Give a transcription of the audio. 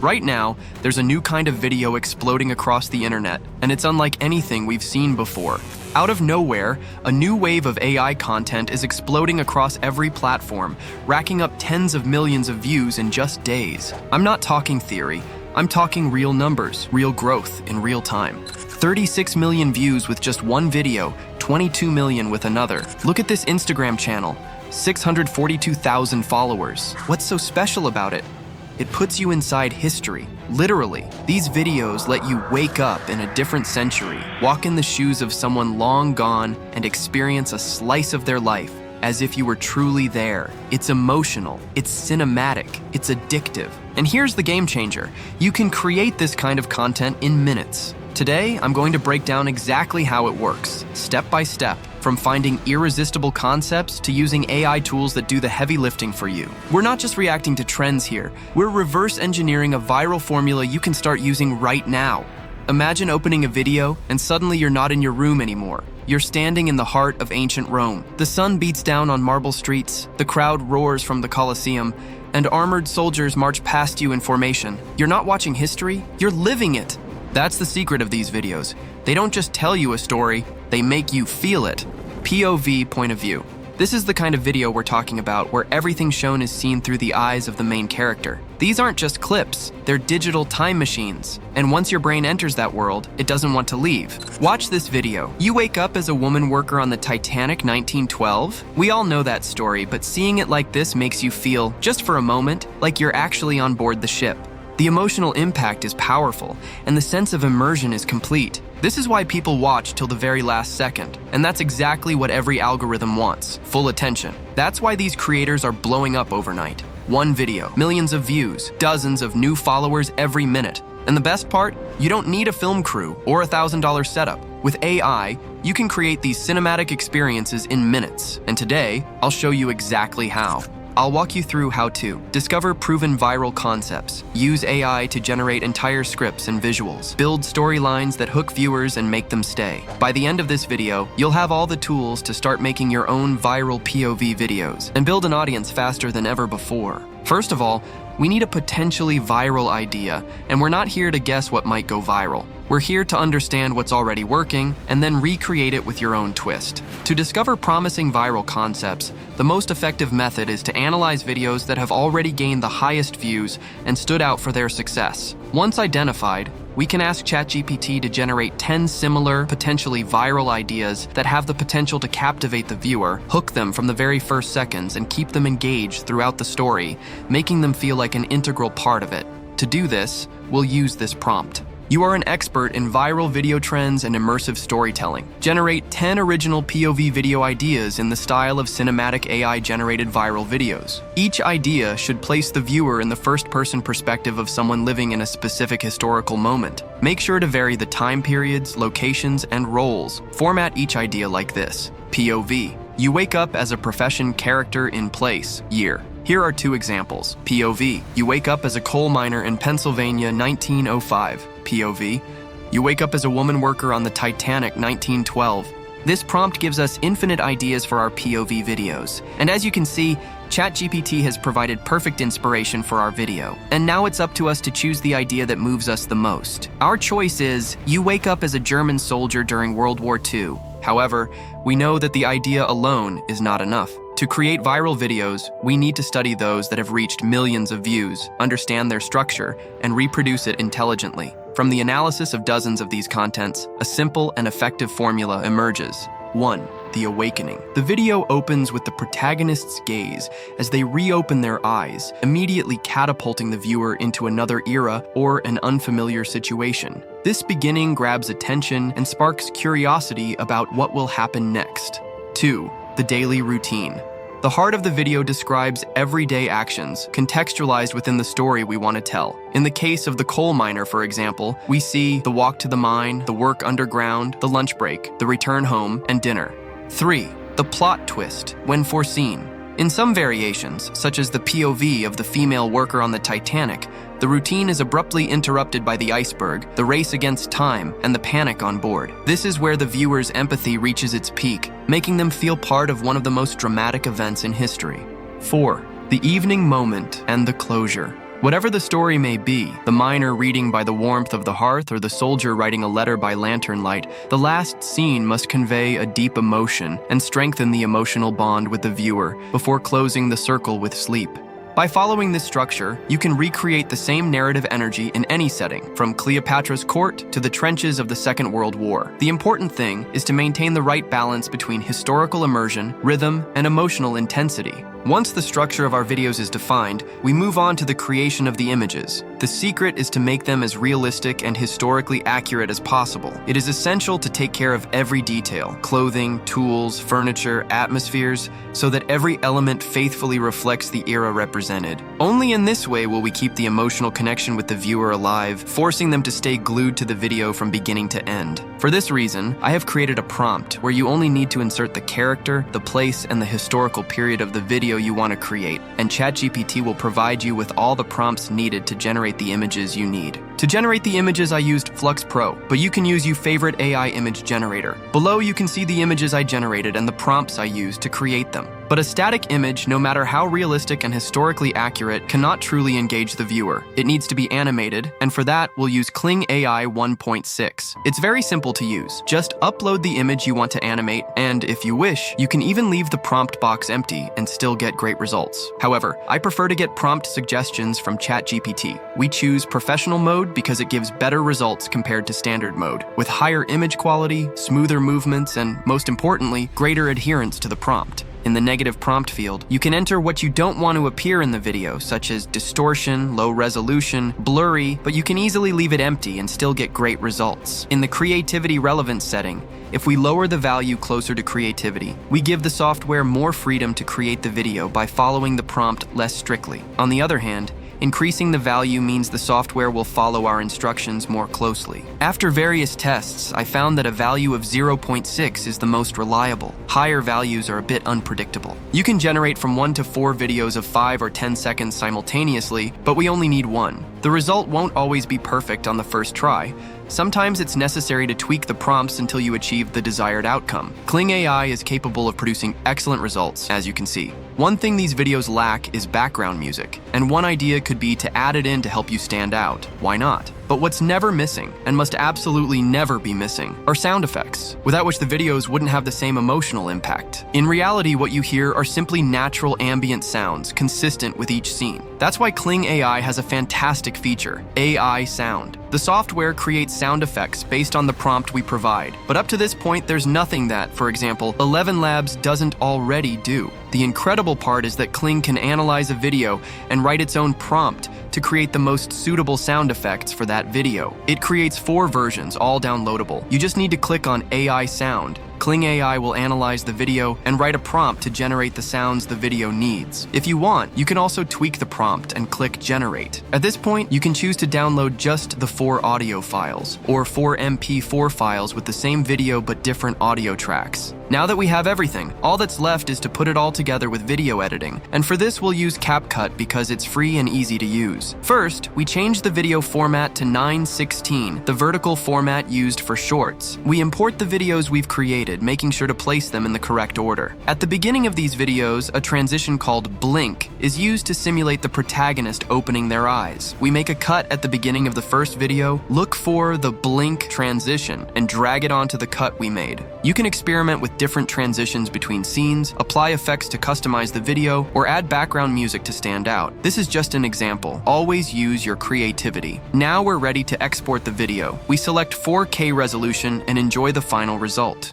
Right now, there's a new kind of video exploding across the internet, and it's unlike anything we've seen before. Out of nowhere, a new wave of AI content is exploding across every platform, racking up tens of millions of views in just days. I'm not talking theory, I'm talking real numbers, real growth in real time. 36 million views with just one video, 22 million with another. Look at this Instagram channel, 642,000 followers. What's so special about it? It puts you inside history, literally. These videos let you wake up in a different century, walk in the shoes of someone long gone, and experience a slice of their life as if you were truly there. It's emotional, it's cinematic, it's addictive. And here's the game changer. You can create this kind of content in minutes. Today, I'm going to break down exactly how it works, step by step, from finding irresistible concepts to using AI tools that do the heavy lifting for you. We're not just reacting to trends here, we're reverse engineering a viral formula you can start using right now. Imagine opening a video and suddenly you're not in your room anymore. You're standing in the heart of ancient Rome. The sun beats down on marble streets, the crowd roars from the Colosseum, and armored soldiers march past you in formation. You're not watching history, you're living it. That's the secret of these videos. They don't just tell you a story, they make you feel it. POV, point of view. This is the kind of video we're talking about where everything shown is seen through the eyes of the main character. These aren't just clips, they're digital time machines. And once your brain enters that world, it doesn't want to leave. Watch this video. You wake up as a woman worker on the Titanic 1912? We all know that story, but seeing it like this makes you feel, just for a moment, like you're actually on board the ship. The emotional impact is powerful, and the sense of immersion is complete. This is why people watch till the very last second, and that's exactly what every algorithm wants, full attention. That's why these creators are blowing up overnight. One video, millions of views, dozens of new followers every minute. And the best part? You don't need a film crew or a $1,000 setup. With AI, you can create these cinematic experiences in minutes, and today, I'll show you exactly how. I'll walk you through how to discover proven viral concepts, use AI to generate entire scripts and visuals, build storylines that hook viewers and make them stay. By the end of this video, you'll have all the tools to start making your own viral POV videos and build an audience faster than ever before. First of all, we need a potentially viral idea, and we're not here to guess what might go viral. We're here to understand what's already working and then recreate it with your own twist. To discover promising viral concepts, the most effective method is to analyze videos that have already gained the highest views and stood out for their success. Once identified, we can ask ChatGPT to generate 10 similar, potentially viral ideas that have the potential to captivate the viewer, hook them from the very first seconds, and keep them engaged throughout the story, making them feel like an integral part of it. To do this, we'll use this prompt. You are an expert in viral video trends and immersive storytelling. Generate 10 original POV video ideas in the style of cinematic AI-generated viral videos. Each idea should place the viewer in the first-person perspective of someone living in a specific historical moment. Make sure to vary the time periods, locations, and roles. Format each idea like this. POV. You wake up as a profession, character, in place, year. Here are two examples. POV. You wake up as a coal miner in Pennsylvania, 1905. POV. You wake up as a woman worker on the Titanic, 1912. This prompt gives us infinite ideas for our POV videos. And as you can see, ChatGPT has provided perfect inspiration for our video. And now it's up to us to choose the idea that moves us the most. Our choice is, you wake up as a German soldier during World War II. However, we know that the idea alone is not enough. To create viral videos, we need to study those that have reached millions of views, understand their structure, and reproduce it intelligently. From the analysis of dozens of these contents, a simple and effective formula emerges. 1. The awakening. The video opens with the protagonist's gaze as they reopen their eyes, immediately catapulting the viewer into another era or an unfamiliar situation. This beginning grabs attention and sparks curiosity about what will happen next. 2. The daily routine. The heart of the video describes everyday actions, contextualized within the story we want to tell. In the case of the coal miner, for example, we see the walk to the mine, the work underground, the lunch break, the return home, and dinner. 3. The plot twist, when foreseen. In some variations, such as the POV of the female worker on the Titanic, the routine is abruptly interrupted by the iceberg, the race against time, and the panic on board. This is where the viewer's empathy reaches its peak, making them feel part of one of the most dramatic events in history. 4. The evening moment and the closure. Whatever the story may be, the miner reading by the warmth of the hearth or the soldier writing a letter by lantern light, the last scene must convey a deep emotion and strengthen the emotional bond with the viewer before closing the circle with sleep. By following this structure, you can recreate the same narrative energy in any setting, from Cleopatra's court to the trenches of the Second World War. The important thing is to maintain the right balance between historical immersion, rhythm, and emotional intensity. Once the structure of our videos is defined, we move on to the creation of the images. The secret is to make them as realistic and historically accurate as possible. It is essential to take care of every detail, clothing, tools, furniture, atmospheres, so that every element faithfully reflects the era represented. Only in this way will we keep the emotional connection with the viewer alive, forcing them to stay glued to the video from beginning to end. For this reason, I have created a prompt where you only need to insert the character, the place, and the historical period of the video you want to create, and ChatGPT will provide you with all the prompts needed to generate the images you need. To generate the images, I used Flux Pro, but you can use your favorite AI image generator. Below, you can see the images I generated and the prompts I used to create them. But a static image, no matter how realistic and historically accurate, cannot truly engage the viewer. It needs to be animated, and for that, we'll use Kling AI 1.6. It's very simple to use. Just upload the image you want to animate, and if you wish, you can even leave the prompt box empty and still get great results. However, I prefer to get prompt suggestions from ChatGPT. We choose professional mode because it gives better results compared to standard mode, with higher image quality, smoother movements, and most importantly, greater adherence to the prompt. In the negative prompt field, you can enter what you don't want to appear in the video, such as distortion, low resolution, blurry, but you can easily leave it empty and still get great results. In the creativity relevance setting, if we lower the value closer to creativity, we give the software more freedom to create the video by following the prompt less strictly. On the other hand, increasing the value means the software will follow our instructions more closely. After various tests, I found that a value of 0.6 is the most reliable. Higher values are a bit unpredictable. You can generate from 1 to 4 videos of 5 or 10 seconds simultaneously, but we only need one. The result won't always be perfect on the first try. Sometimes it's necessary to tweak the prompts until you achieve the desired outcome. Kling AI is capable of producing excellent results, as you can see. One thing these videos lack is background music, and one idea could be to add it in to help you stand out. Why not? But what's never missing, and must absolutely never be missing, are sound effects, without which the videos wouldn't have the same emotional impact. In reality, what you hear are simply natural ambient sounds, consistent with each scene. That's why Kling AI has a fantastic feature, AI Sound. The software creates sound effects based on the prompt we provide, but up to this point, there's nothing that, for example, 11 Labs doesn't already do. The incredible part is that Kling can analyze a video and write its own prompt to create the most suitable sound effects for that video. It creates 4 versions, all downloadable. You just need to click on AI Sound. Kling AI will analyze the video and write a prompt to generate the sounds the video needs. If you want, you can also tweak the prompt and click Generate. At this point, you can choose to download just the 4 audio files, or 4 MP4 files with the same video but different audio tracks. Now that we have everything, all that's left is to put it all together with video editing, and for this we'll use CapCut because it's free and easy to use. First, we change the video format to 9:16, the vertical format used for shorts. We import the videos we've created, making sure to place them in the correct order. At the beginning of these videos, a transition called blink is used to simulate the protagonist opening their eyes. We make a cut at the beginning of the first video, look for the blink transition, and drag it onto the cut we made. You can experiment with different transitions between scenes, apply effects to customize the video, or add background music to stand out. This is just an example. Always use your creativity. Now we're ready to export the video. We select 4K resolution and enjoy the final result.